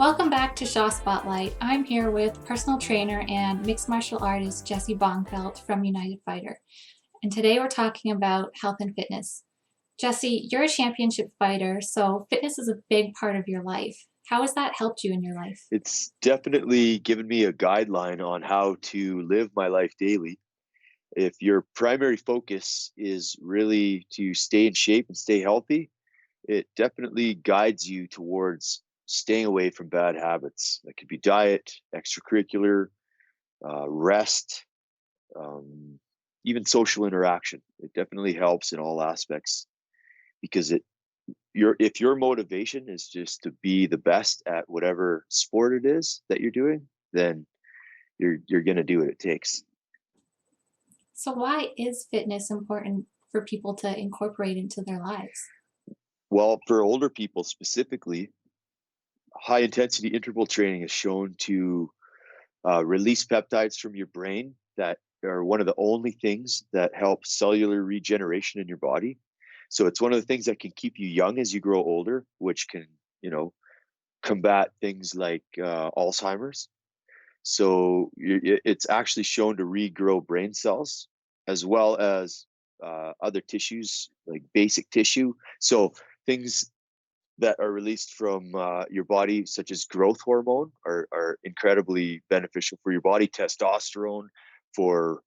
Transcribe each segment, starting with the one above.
Welcome back to Shaw Spotlight. I'm here with personal trainer and mixed martial artist Jesse Bongfeldt from United Fighter. And today we're talking about health and fitness. Jesse, you're a championship fighter, so fitness is a big part of your life. How has that helped you in your life? It's definitely given me a guideline on how to live my life daily. If your primary focus is really to stay in shape and stay healthy, it definitely guides you towards staying away from bad habits. That could be diet, extracurricular, rest, um, even social interaction. It definitely helps in all aspects because if your motivation is just to be the best at whatever sport it is that you're doing, then you're going to do what it takes. So, why is fitness important for people to incorporate into their lives? Well, for older people specifically, high intensity interval training is shown to release peptides from your brain that are one of the only things that help cellular regeneration in your body. So it's one of the things that can keep you young as you grow older, which can, you know, combat things like Alzheimer's. So it's actually shown to regrow brain cells as well as other tissues like basic tissue. So things that are released from your body, such as growth hormone, are incredibly beneficial for your body. Testosterone for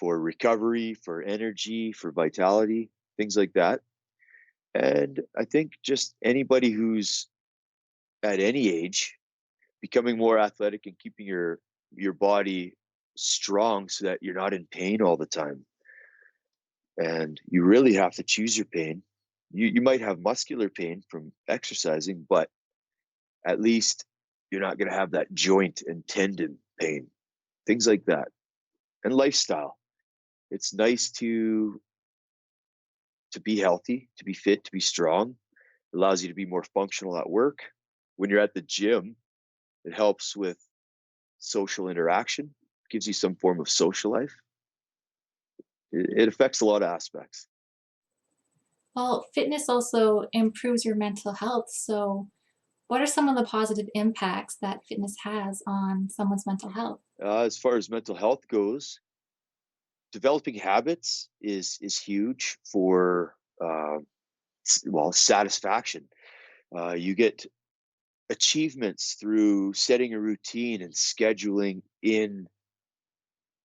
recovery, for energy, for vitality, things like that. And I think just anybody who's at any age becoming more athletic and keeping your body strong so that you're not in pain all the time. And you really have to choose your pain. You might have muscular pain from exercising, but at least you're not going to have that joint and tendon pain, things like that. And lifestyle. It's nice to be healthy, to be fit, to be strong. It allows you to be more functional at work. When you're at the gym, it helps with social interaction, gives you some form of social life. It affects a lot of aspects. Well, fitness also improves your mental health. So, what are some of the positive impacts that fitness has on someone's mental health? As far as mental health goes, developing habits is huge for satisfaction. You get achievements through setting a routine and scheduling in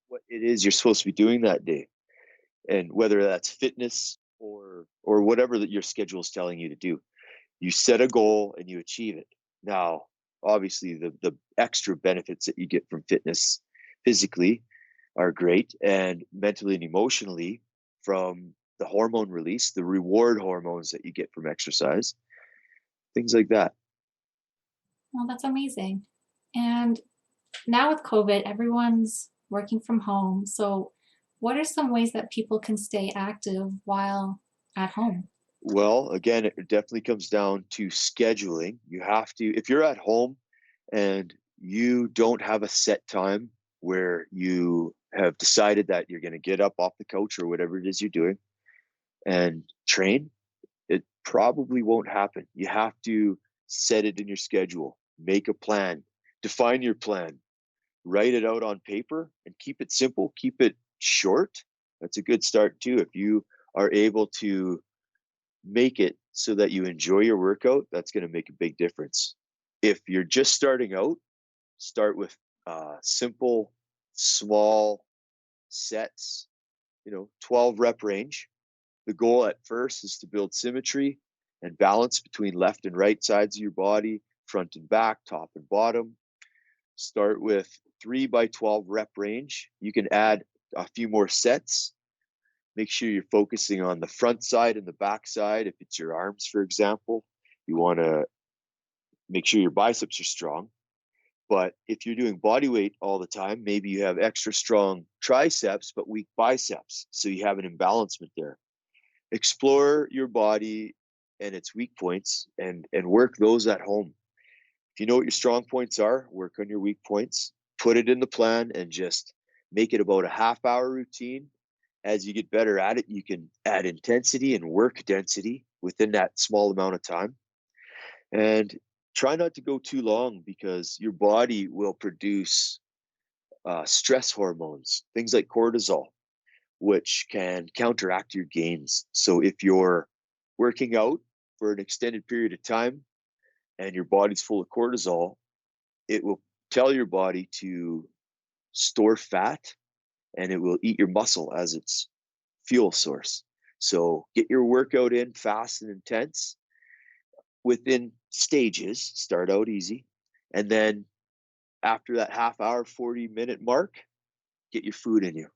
what it is you're supposed to be doing that day, and whether that's fitness or whatever that your schedule is telling you to do. You set a goal and you achieve it. Now, obviously, the extra benefits that you get from fitness physically are great, and mentally and emotionally from the hormone release, the reward hormones that you get from exercise, things like that. Well, that's amazing. And now with COVID, everyone's working from home. So, what are some ways that people can stay active while at home? Well, again, it definitely comes down to scheduling. You have to, if you're at home and you don't have a set time where you have decided that you're going to get up off the couch or whatever it is you're doing and train, it probably won't happen. You have to set it in your schedule, make a plan, define your plan, write it out on paper, and keep it simple, keep it short. That's a good start too. If you are able to make it so that you enjoy your workout, that's going to make a big difference. If you're just starting out, start with simple, small sets, 12 rep range. The goal at first is to build symmetry and balance between left and right sides of your body, front and back, top and bottom. Start with 3 by 12 rep range. You can add a few more sets. Make sure you're focusing on the front side and the back side. If it's your arms, for example, you want to make sure your biceps are strong. But if you're doing body weight all the time, maybe you have extra strong triceps, but weak biceps. So you have an imbalancement there. Explore your body and its weak points and work those at home. If you know what your strong points are, work on your weak points, put it in the plan and just make it about a half-hour routine. As you get better at it, you can add intensity and work density within that small amount of time. And try not to go too long because your body will produce stress hormones, things like cortisol, which can counteract your gains. So if you're working out for an extended period of time and your body's full of cortisol, it will tell your body to store fat and it will eat your muscle as its fuel source. So get your workout in fast and intense within stages. Start out easy. And then after that half hour, 40-minute mark, get your food in you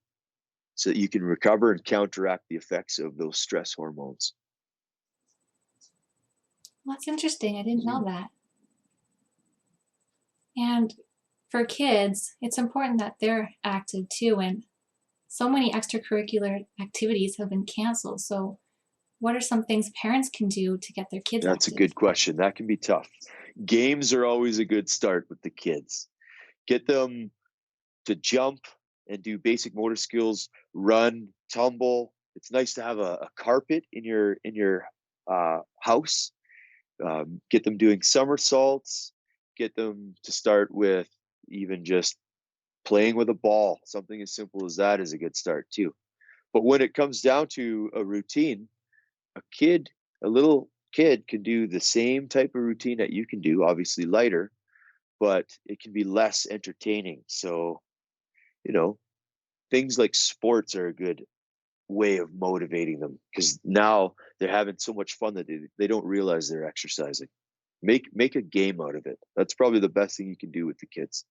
so that you can recover and counteract the effects of those stress hormones. Well, that's interesting. I didn't Mhm. know that. And for kids, it's important that they're active too. And so many extracurricular activities have been canceled. So, what are some things parents can do to get their kids That's a active? good question. That can be tough. Games are always a good start with the kids. Get them to jump and do basic motor skills, run, tumble. It's nice to have a carpet in your house. Get them doing somersaults. Get them to start with even just playing with a ball. Something as simple as that is a good start too. But when it comes down to a routine, a kid, a little kid can do the same type of routine that you can do, obviously lighter, but it can be less entertaining. So, you know, things like sports are a good way of motivating them because now they're having so much fun that they don't realize they're exercising. Make a game out of it. That's probably the best thing you can do with the kids.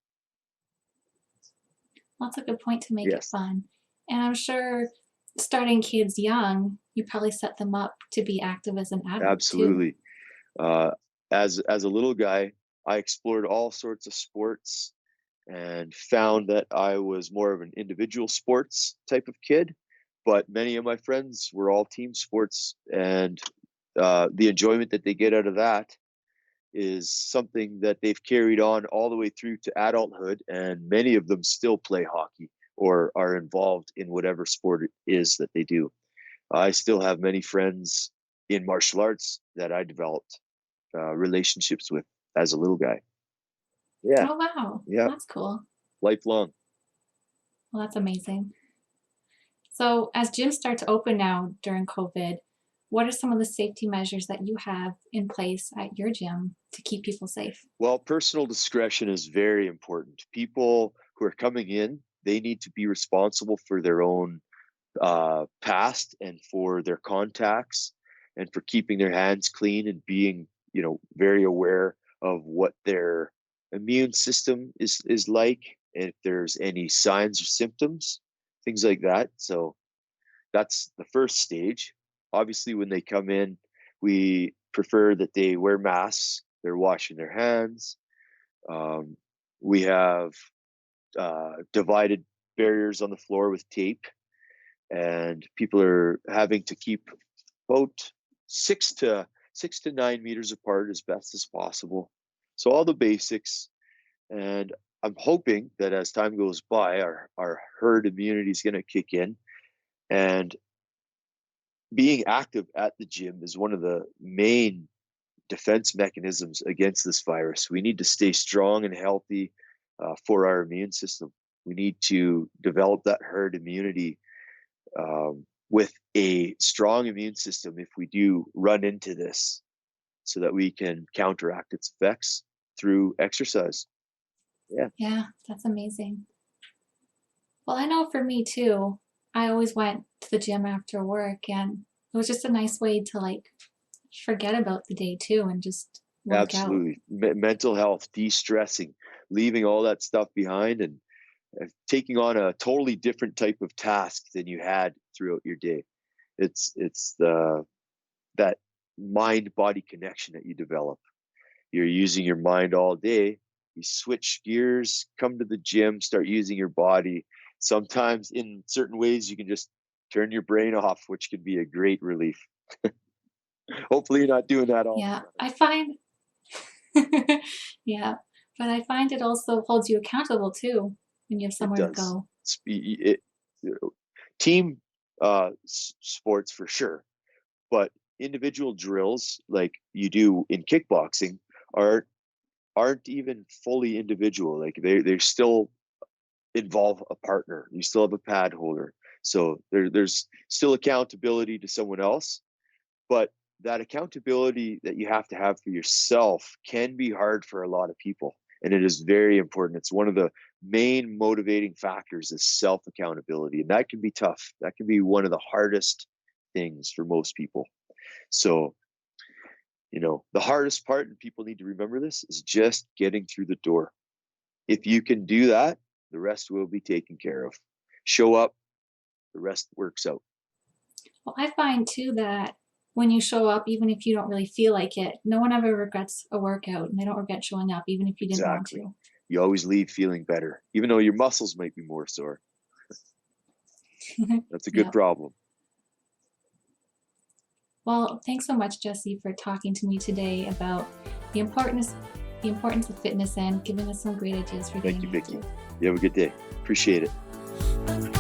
Well, that's a good point to make it Yes, fun. And I'm sure starting kids young, you probably set them up to be active as an adult too. absolutely. Uh, as a little guy, I explored all sorts of sports and found that I was more of an individual sports type of kid. But many of my friends were all team sports, and the enjoyment that they get out of that is something that they've carried on all the way through to adulthood. And many of them still play hockey or are involved in whatever sport it is that they do. I still have many friends in martial arts that I developed relationships with as a little guy. Yeah, Oh, wow. yeah, That's cool. lifelong. Well, that's amazing. So, as gyms start to open now during COVID, what are some of the safety measures that you have in place at your gym to keep people safe? Well, personal discretion is very important. People who are coming in, they need to be responsible for their own past and for their contacts and for keeping their hands clean and being, very aware of what their immune system is like, and if there's any signs or symptoms, things like that. So that's the first stage. Obviously, when they come in, we prefer that they wear masks, they're washing their hands. Um, we have divided barriers on the floor with tape, and people are having to keep about 6 to 9 meters apart as best as possible. So all the basics, and I'm hoping that as time goes by, our herd immunity is going to kick in, and being active at the gym is one of the main defense mechanisms against this virus. We need to stay strong and healthy for our immune system. We need to develop that herd immunity with a strong immune system if we do run into this so that we can counteract its effects through exercise. Yeah, Yeah, that's amazing. Well, I know for me too, I always went to the gym after work, and it was just a nice way to like forget about the day too and just work out. absolutely. Mental health, de stressing, leaving all that stuff behind and taking on a totally different type of task than you had throughout your day. It's the that mind body connection that you develop. You're using your mind all day. You switch gears, come to the gym, start using your body. Sometimes in certain ways you can just turn your brain off, which can be a great relief. Hopefully you're not doing that all Yeah, the time. I find yeah, but I find it also holds you accountable too when you have It somewhere to does. go. It, team sports for sure, but individual drills like you do in kickboxing are aren't even fully individual. Like they still involve a partner. You still have a pad holder. So there's still accountability to someone else, but that accountability that you have for yourself can be hard for a lot of people. And it is very important. It's one of the main motivating factors is self accountability. And that can be tough. That can be one of the hardest things for most people. So, the hardest part, and people need to remember this, is just getting through the door. If you can do that, the rest will be taken care of. Show up, the rest works out. Well, I find too that when you show up, even if you don't really feel like it, no one ever regrets a workout and they don't regret showing up, even if you didn't want Exactly. to. You always leave feeling better, even though your muscles might be more sore. That's a good Yeah. problem. Well, thanks so much, Jesse, for talking to me today about the importance the importance of fitness and giving us some great ideas for Thank getting you, Vicky. active. You have a good day. Appreciate it.